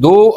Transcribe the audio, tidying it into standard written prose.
2